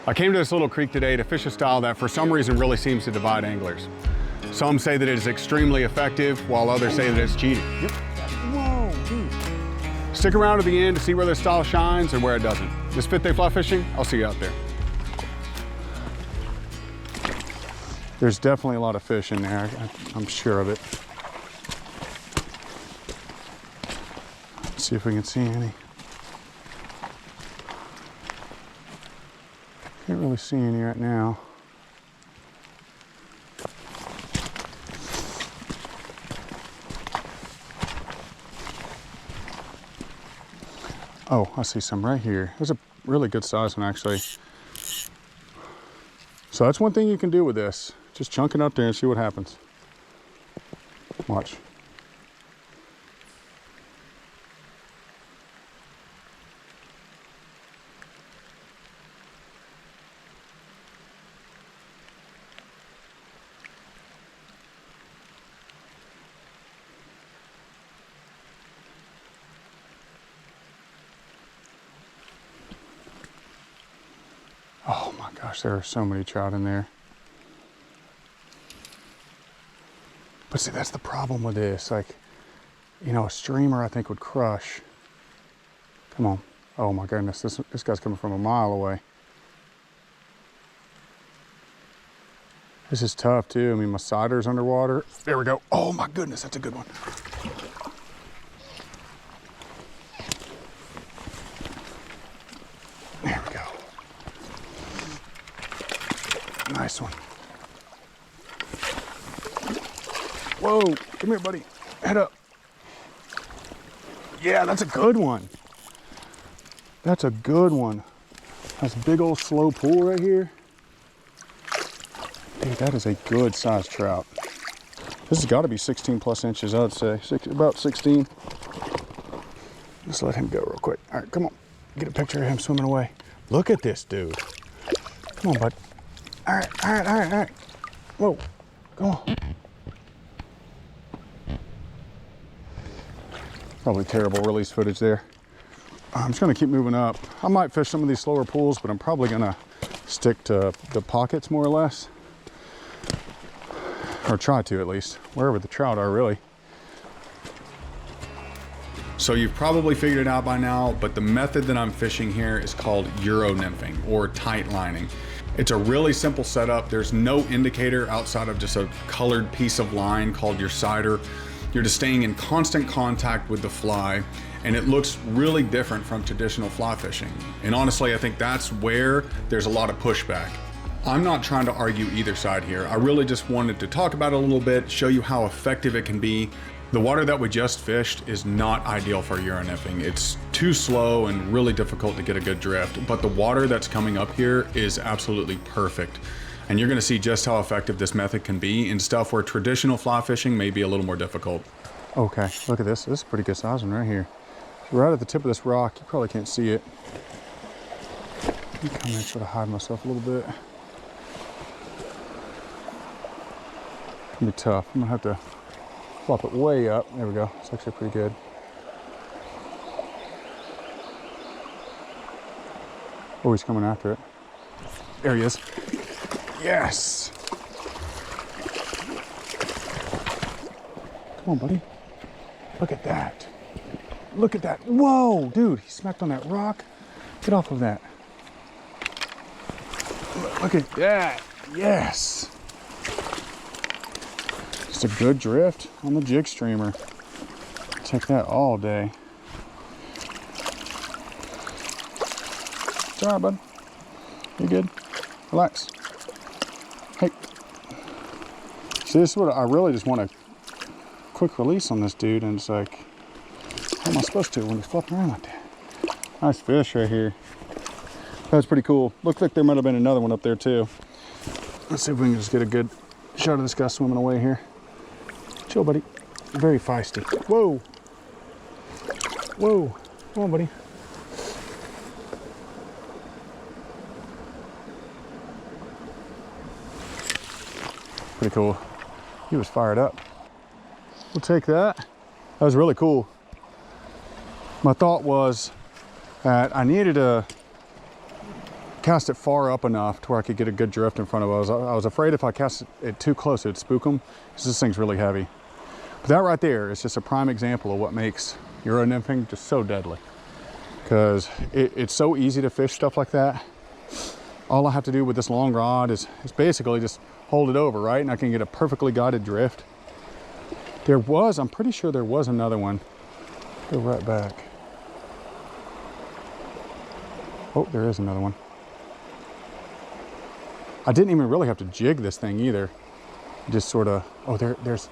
I came to this little creek today to fish a style that for some reason really seems to divide anglers. Some say that it is extremely effective, while others say that it's cheating. Yep. Whoa, dude. Stick around to the end to see where this style shines and where it doesn't. This fifth day fly fishing, I'll see you out there. There's definitely a lot of fish in there, I'm sure of it. Let's see if we can see any. Can't really see any right now. Oh, I see some right here. There's a really good size one actually. So that's one thing you can do with this. Just chunk it up there and see what happens. Watch. Oh my gosh, there are so many trout in there. But see, that's the problem with this. Like, you know, a streamer I think would crush. Come on. Oh my goodness, this guy's coming from a mile away. This is tough too. I mean, my sider's underwater. There we go. Oh my goodness, that's a good one. There we go. Nice one. Whoa, come here, buddy. Head up. Yeah, that's a good one. That's a good one. That's a big old slow pool right here. Dude, that is a good sized trout. This has got to be 16 plus inches, I'd say. About 16. Just let him go real quick. All right, come on. Get a picture of him swimming away. Look at this dude. Come on, bud. All right, all right, all right, all right. Whoa, come on. Probably terrible release footage there. I'm just gonna keep moving up. I might fish some of these slower pools, but I'm probably gonna stick to the pockets more or less. Or try to at least, wherever the trout are really. So you've probably figured it out by now, but the method that I'm fishing here is called euronymphing or tight lining. It's a really simple setup. There's no indicator outside of just a colored piece of line called your sider. You're just staying in constant contact with the fly, and it looks really different from traditional fly fishing. And honestly, I think that's where there's a lot of pushback. I'm not trying to argue either side here. I really just wanted to talk about it a little bit, show you how effective it can be. The water that we just fished is not ideal for euronymphing. It's too slow and really difficult to get a good drift, but the water that's coming up here is absolutely perfect. And you're gonna see just how effective this method can be in stuff where traditional fly fishing may be a little more difficult. Okay, look at this. This is a pretty good size one right here. Right at the tip of this rock, you probably can't see it. Let me come in and try to hide myself a little bit. It's gonna be tough. I'm gonna have to flop it way up. There we go. It's actually pretty good. Oh, he's coming after it. There he is. Yes. Come on, buddy. Look at that. Look at that. Whoa, dude, he smacked on that rock. Get off of that. Look at that. Yes. Just a good drift on the jig streamer. Take that all day. It's all right, bud. You good? Relax. Hey. See, this is what I really just want a quick release on this dude, and it's like, how am I supposed to when he's flopping around like that? Nice fish right here. That's pretty cool. Looked like there might have been another one up there too. Let's see if we can just get a good shot of this guy swimming away here. Chill, buddy. Very feisty. Whoa. Whoa. Come on, buddy. Pretty cool. He was fired up. We'll take that. That was really cool. My thought was that I needed to cast it far up enough to where I could get a good drift in front of it. I was afraid if I cast it too close, it would spook them, because this thing's really heavy. But that right there is just a prime example of what makes euronymphing just so deadly. Because it's so easy to fish stuff like that. All I have to do with this long rod is basically just hold it over, right? And I can get a perfectly guided drift. I'm pretty sure there was another one. Go right back. Oh, there is another one. I didn't even really have to jig this thing either. Just sort of, oh, there's,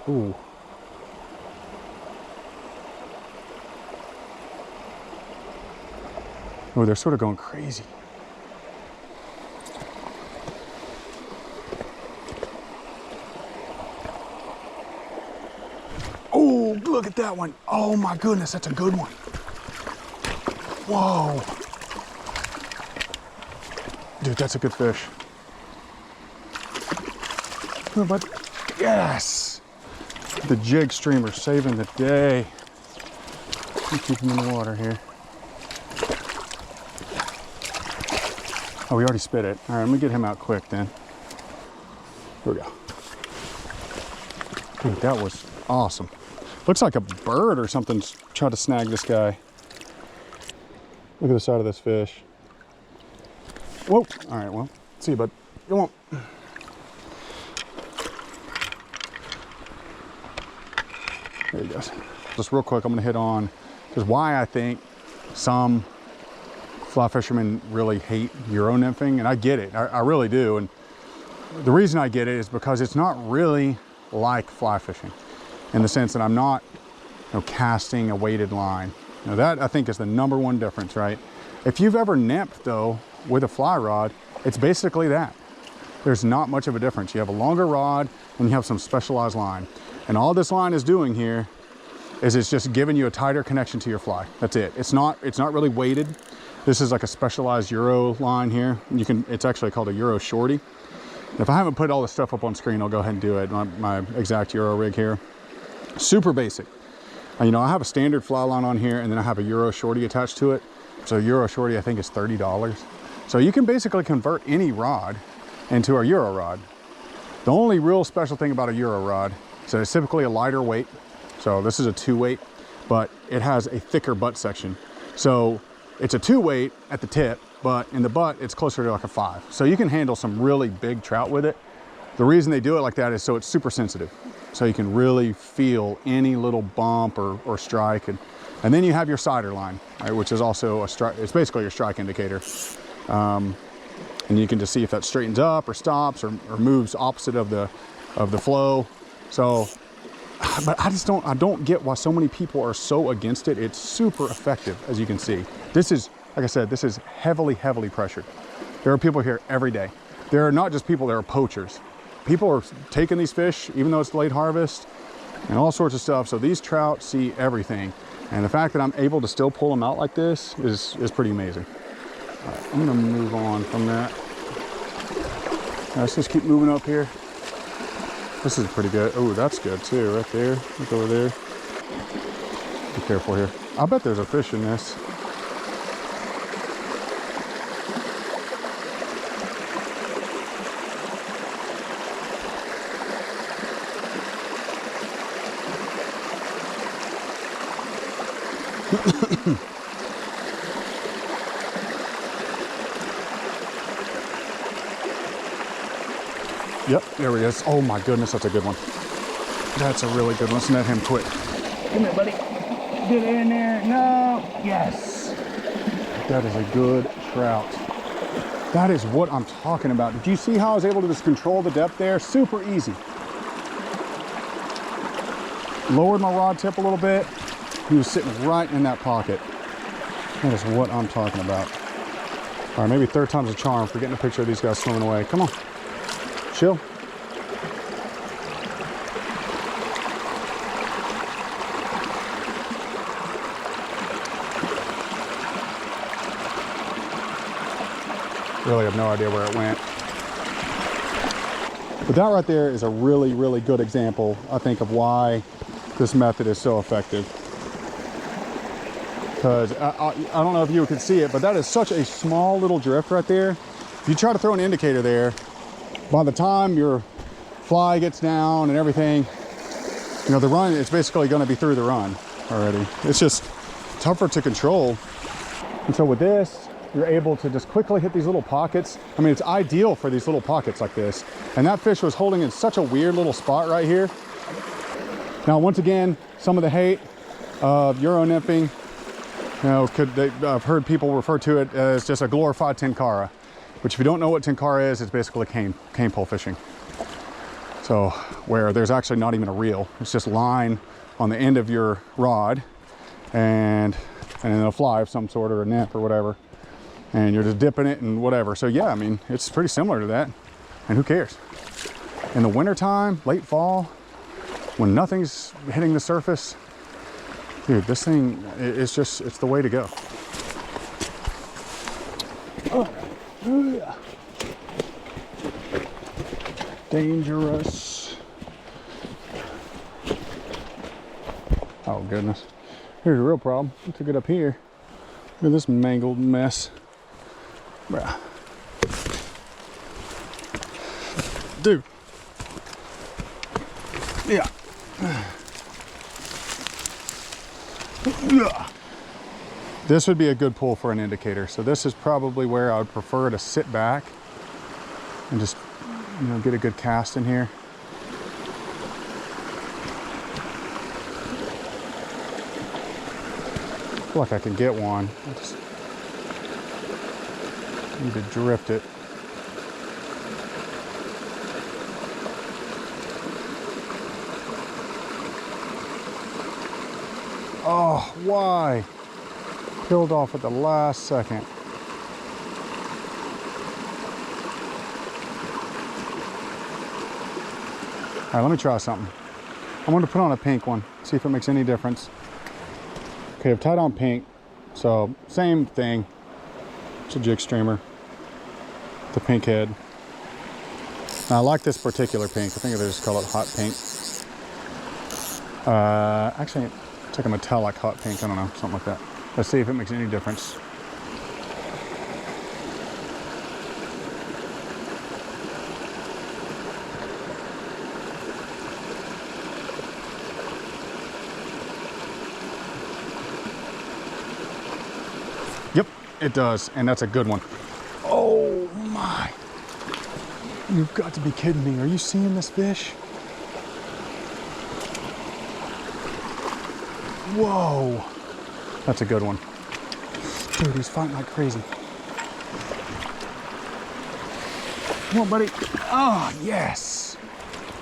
ooh. Oh, they're sort of going crazy. Oh, look at that one. Oh my goodness, that's a good one. Whoa. Dude, that's a good fish. Oh, but yes. The jig streamer saving the day. Let me keep him in the water here. Oh, we already spit it. All right, let me get him out quick then. Here we go. Dude, that was awesome. Looks like a bird or something's trying to snag this guy. Look at the side of this fish. Whoa. All right, well, see you, bud. Come on. There he goes. Just real quick, I'm gonna hit on just why I think some fly fishermen really hate euronymphing, and I get it. I really do. And the reason I get it is because it's not really like fly fishing in the sense that I'm not, casting a weighted line. That I think is the #1 difference, right? If you've ever nymphed though with a fly rod, it's basically that. There's not much of a difference. You have a longer rod and you have some specialized line. And all this line is doing here is it's just giving you a tighter connection to your fly. That's it. It's not really weighted. This is like a specialized Euro line here. It's actually called a Euro shorty. If I haven't put all this stuff up on screen, I'll go ahead and do it. My exact Euro rig here. Super basic. I have a standard fly line on here, and then I have a Euro shorty attached to it. So Euro shorty, I think, is $30. So you can basically convert any rod into a Euro rod. The only real special thing about a Euro rod is that it's typically a lighter weight. So this is a 2-weight, but it has a thicker butt section. So it's a 2-weight at the tip, but in the butt, it's closer to like a 5. So you can handle some really big trout with it. The reason they do it like that is so it's super sensitive. So you can really feel any little bump or strike. And then you have your sider line, right, which is also a strike. It's basically your strike indicator. And you can just see if that straightens up or stops or moves opposite of the flow. So, but I don't get why so many people are so against it. It's super effective, as you can see. This is, like I said, this is heavily, heavily pressured. There are people here every day. There are not just people, there are poachers. People are taking these fish, even though it's late harvest, and all sorts of stuff. So these trout see everything. And the fact that I'm able to still pull them out like this is pretty amazing. All right, I'm gonna move on from that. Let's just keep moving up here. This is pretty good. Oh, that's good too, right there. Look over there. Be careful here. I bet there's a fish in this. Yep, there he is. Oh my goodness, that's a good one. That's a really good one. Let's net him quick. Come here, buddy. Get in there. No. Yes. That is a good trout. That is what I'm talking about. Did you see how I was able to just control the depth there? Super easy. Lowered my rod tip a little bit. He was sitting right in that pocket. That is what I'm talking about. All right, maybe third time's a charm for getting a picture of these guys swimming away. Come on. Chill. Really have no idea where it went. But that right there is a really, really good example, I think, of why this method is so effective. because I don't know if you can see it, but that is such a small little drift right there. If you try to throw an indicator there, by the time your fly gets down and everything, you know, the run, it's basically going to be through the run already. It's just tougher to control. And so with this, you're able to just quickly hit these little pockets. I mean, it's ideal for these little pockets like this. And that fish was holding in such a weird little spot right here. Now, once again, some of the hate of euronymphing, you know, I've heard people refer to it as just a glorified tenkara, which if you don't know what tenkara is, it's basically cane pole fishing. So where there's actually not even a reel, it's just line on the end of your rod and then a fly of some sort or a nymph or whatever, and you're just dipping it and whatever. So yeah, I mean, it's pretty similar to that, and who cares? In the winter time, late fall, when nothing's hitting the surface, dude, this thing, it's just, it's the way to go. Oh, dangerous. Oh goodness. Here's a real problem. I took it up here. Look at this mangled mess. Bruh. Dude. Yeah. This would be a good pull for an indicator. So this is probably where I would prefer to sit back and just, you know, get a good cast in here. I feel like I can get one. I just need to drift it. Oh, why? Peeled off at the last second. All right, let me try something. I'm going to put on a pink one, see if it makes any difference. Okay, I've tied on pink, so same thing. It's a jig streamer, the pink head. Now, I like this particular pink. I think they just call it hot pink. Actually, it's like a metallic hot pink. I don't know, something like that. Let's see if it makes any difference. Yep, it does, and that's a good one. Oh my. You've got to be kidding me. Are you seeing this fish? Whoa. That's a good one. Dude, he's fighting like crazy. Come on, buddy. Oh, yes.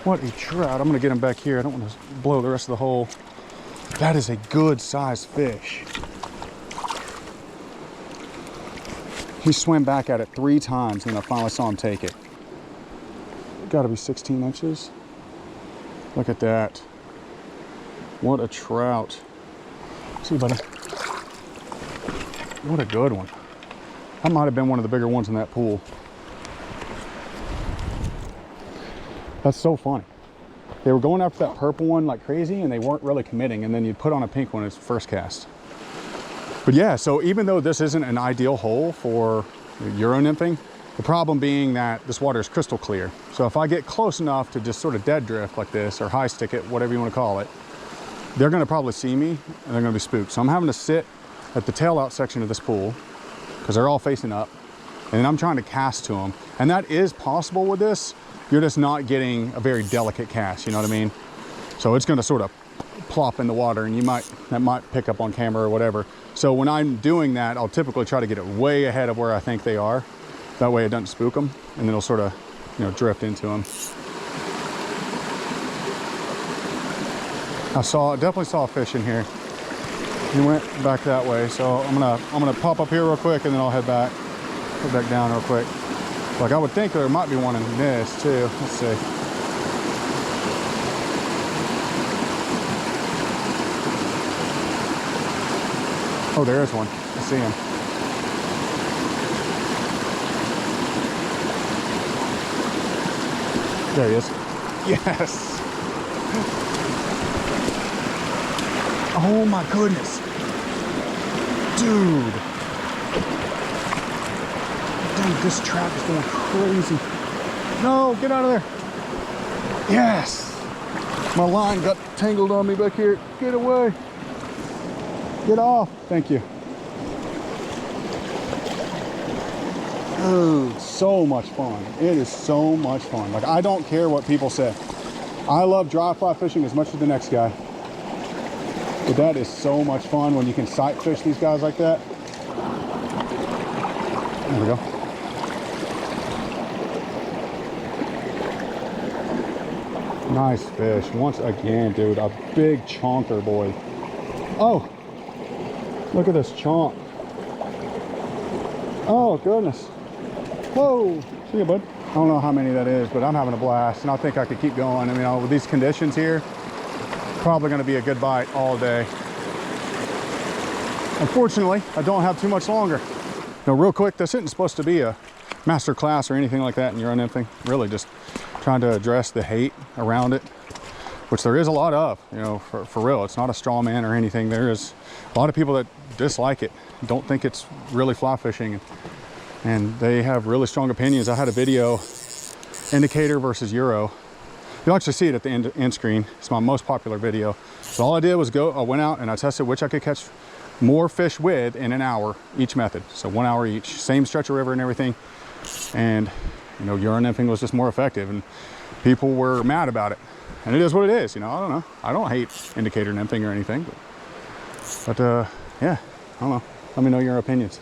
What a trout. I'm gonna get him back here. I don't want to blow the rest of the hole. That is a good sized fish. He swam back at it 3 times and I finally saw him take it. Gotta be 16 inches. Look at that. What a trout. See, buddy. What a good one. That might have been one of the bigger ones in that pool. That's so funny. They were going after that purple one like crazy and they weren't really committing, and then you'd put on a pink one as first cast. But yeah, so even though this isn't an ideal hole for euronymphing, the problem being that this water is crystal clear. So if I get close enough to just sort of dead drift like this, or high stick it, whatever you want to call it, they're gonna probably see me and they're gonna be spooked. So I'm having to sit at the tail out section of this pool because they're all facing up, and then I'm trying to cast to them. And that is possible with this. You're just not getting a very delicate cast, you know what I mean? So it's gonna sort of plop in the water and that might pick up on camera or whatever. So when I'm doing that, I'll typically try to get it way ahead of where I think they are. That way it doesn't spook them, and then it'll sort of, you know, drift into them. I definitely saw a fish in here. He went back that way, so I'm gonna pop up here real quick, and then I'll head back down real quick. Like, I would think there might be one in this too. Let's see. Oh, there is one. I see him. There he is. Yes. Oh my goodness. Dude. Dude, this trout is going crazy. No, get out of there. Yes. My line got tangled on me back here. Get away. Get off. Thank you. Oh, so much fun. It is so much fun. Like, I don't care what people say. I love dry fly fishing as much as the next guy. But that is so much fun when you can sight fish these guys like that. There we go. Nice fish. Once again, dude, a big chonker, boy. Oh, look at this chonk. Oh, goodness. Whoa. See you, bud. I don't know how many that is, but I'm having a blast, and I think I could keep going. I mean, with these conditions here, probably going to be a good bite all day. Unfortunately, I don't have too much longer. Now, real quick, this isn't supposed to be a master class or anything like that in euronymphing. Really just trying to address the hate around it, which there is a lot of, you know, for real. It's not a straw man or anything. There is a lot of people that dislike it, don't think it's really fly fishing, and they have really strong opinions. I had a video, indicator versus euro. You'll actually see it at the end screen. It's my most popular video. So all I did was I went out and I tested which I could catch more fish with in an hour, each method. So 1 hour each, same stretch of river and everything. And you know, euronymphing was just more effective, and people were mad about it. And it is what it is, you know, I don't know. I don't hate indicator nymphing or anything, but yeah, I don't know. Let me know your opinions.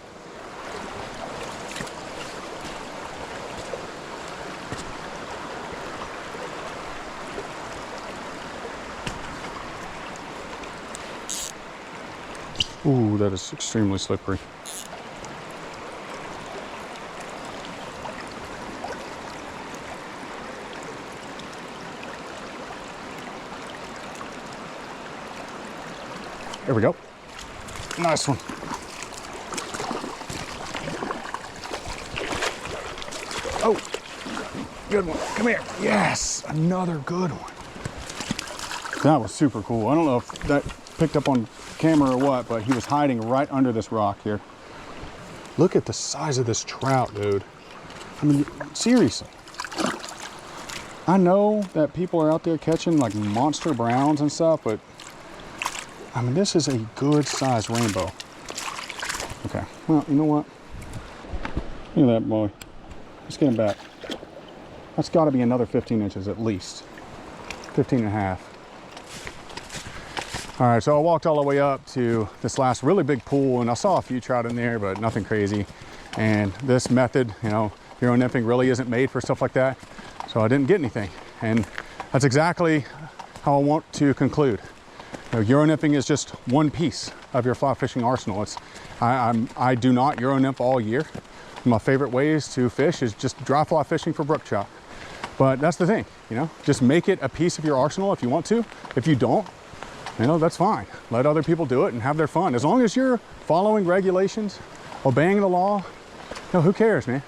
Ooh, that is extremely slippery. There we go. Nice one. Oh, good one. Come here. Yes, another good one. That was super cool. I don't know if that picked up on camera or what, but he was hiding right under this rock here. Look at the size of this trout, dude. I mean, seriously. I know that people are out there catching like monster browns and stuff, but I mean, this is a good size rainbow. Okay, well, you know what? Look at that boy. Let's get him back. That's got to be another 15 inches at least. 15 and a half. All right, so I walked all the way up to this last really big pool, and I saw a few trout in there, but nothing crazy. And this method, you know, euronymphing really isn't made for stuff like that, so I didn't get anything. And that's exactly how I want to conclude. You know, euronymphing is just one piece of your fly fishing arsenal. I do not euronymph all year. My favorite ways to fish is just dry fly fishing for brook trout. But that's the thing, you know, just make it a piece of your arsenal if you want to. If you don't, you know, that's fine. Let other people do it and have their fun. As long as you're following regulations, obeying the law, you know, who cares, man?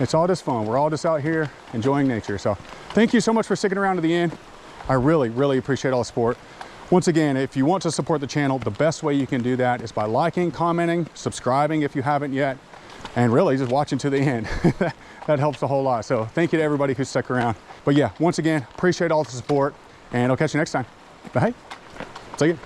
It's all just fun. We're all just out here enjoying nature. So thank you so much for sticking around to the end. I really, really appreciate all the support. Once again, if you want to support the channel, the best way you can do that is by liking, commenting, subscribing if you haven't yet, and really just watching to the end. That helps a whole lot. So thank you to everybody who stuck around. But yeah, once again, appreciate all the support, and I'll catch you next time. But hey, see you.